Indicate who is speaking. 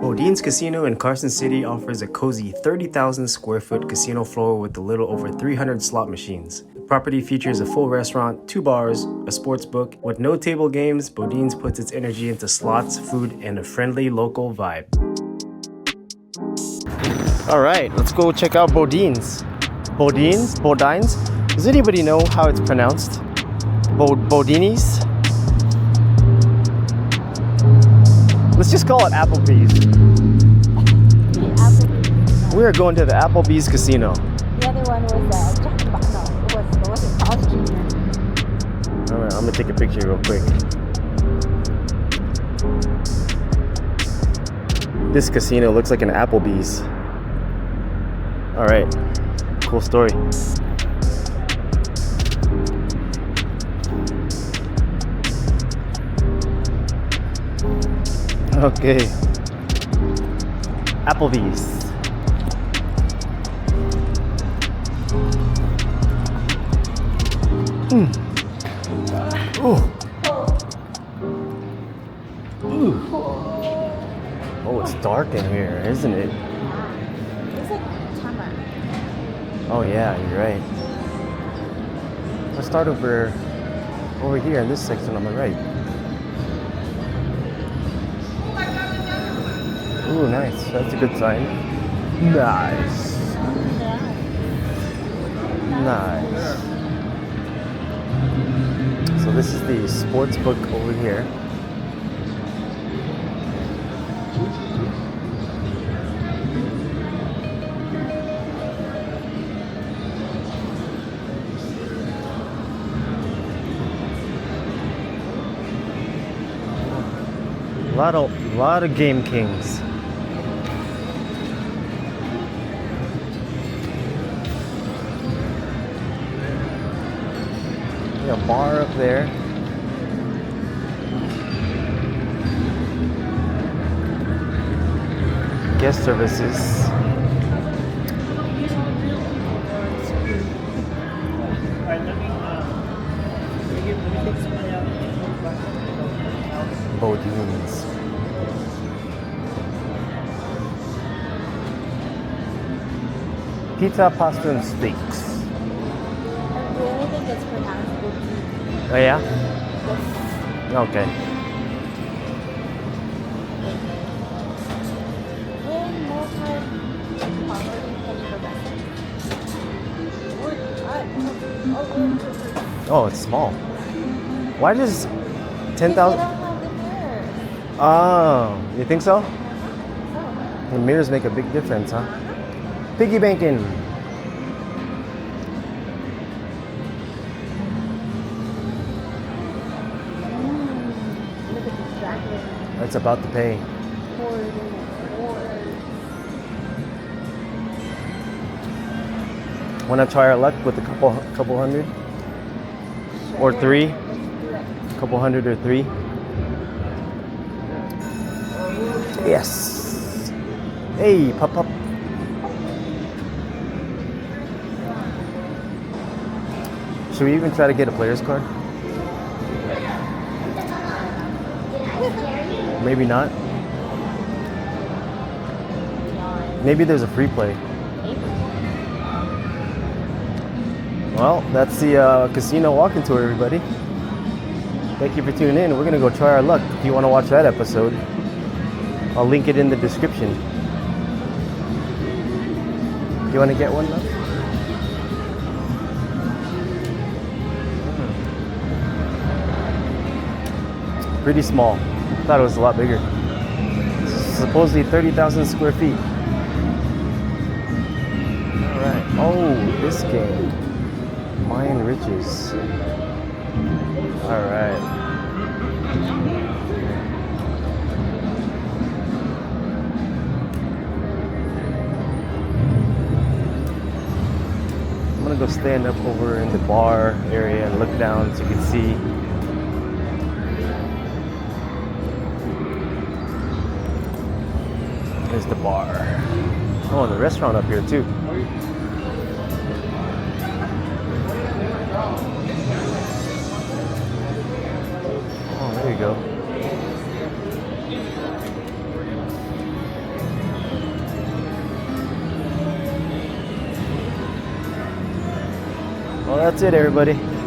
Speaker 1: Bodines Casino in Carson City offers a cozy 30,000 square foot casino floor with a little over 300 slot machines. The property features a full restaurant, 2 bars, a sports book. With no table games, Bodines puts its energy into slots, food, and a friendly local vibe. Alright, let's go check out Bodines. Bodines? Does anybody know how it's pronounced? Bodine'S? Let's just call it Applebee's.
Speaker 2: Applebee's.
Speaker 1: We are going to the Applebee's Casino.
Speaker 2: The other one was Jackpot. No, it was Carl's Jr.
Speaker 1: Alright, I'm gonna take a picture real quick. This casino looks like an Applebee's. Alright, cool story. Okay, Applebee's. Oh. Oh, it's dark in here, isn't it?
Speaker 2: It's like summer.
Speaker 1: Oh yeah, you're right. Let's start over here in this section on the right. Ooh, nice. That's a good sign. Nice. Nice. So this is the sports book over here. A lot of Game Kings. A bar up there. Guest services. Bodines. Pizza, pasta, and steaks.
Speaker 2: I really think it's pronounced Bodine.
Speaker 1: Oh yeah?
Speaker 2: Yes.
Speaker 1: Okay.
Speaker 2: When more time property can progress.
Speaker 1: Oh, it's small. Why does 10,000?
Speaker 2: They don't have the mirrors.
Speaker 1: Oh, you think so? The mirrors make a big difference, huh? Piggy banking.
Speaker 2: Look at this jacket.
Speaker 1: That's about to pay. Want to try our luck with a couple hundred? Or three? Couple hundred or three? Yes. Hey, pop up. Should we even try to get a player's card? Maybe not. Maybe there's a free play. Well, that's the casino walking tour, everybody. Thank you for tuning in. We're gonna go try our luck. If you want to watch that episode, I'll link it in the description. Do you want to get one though? Pretty small. Thought it was a lot bigger. Supposedly 30,000 square feet. Alright. Oh, this game. Mayan Riches. Alright. I'm gonna go stand up over in the bar area and look down so you can see. There's the bar. Oh, and the restaurant up here too. Oh, there you go. that's it, everybody.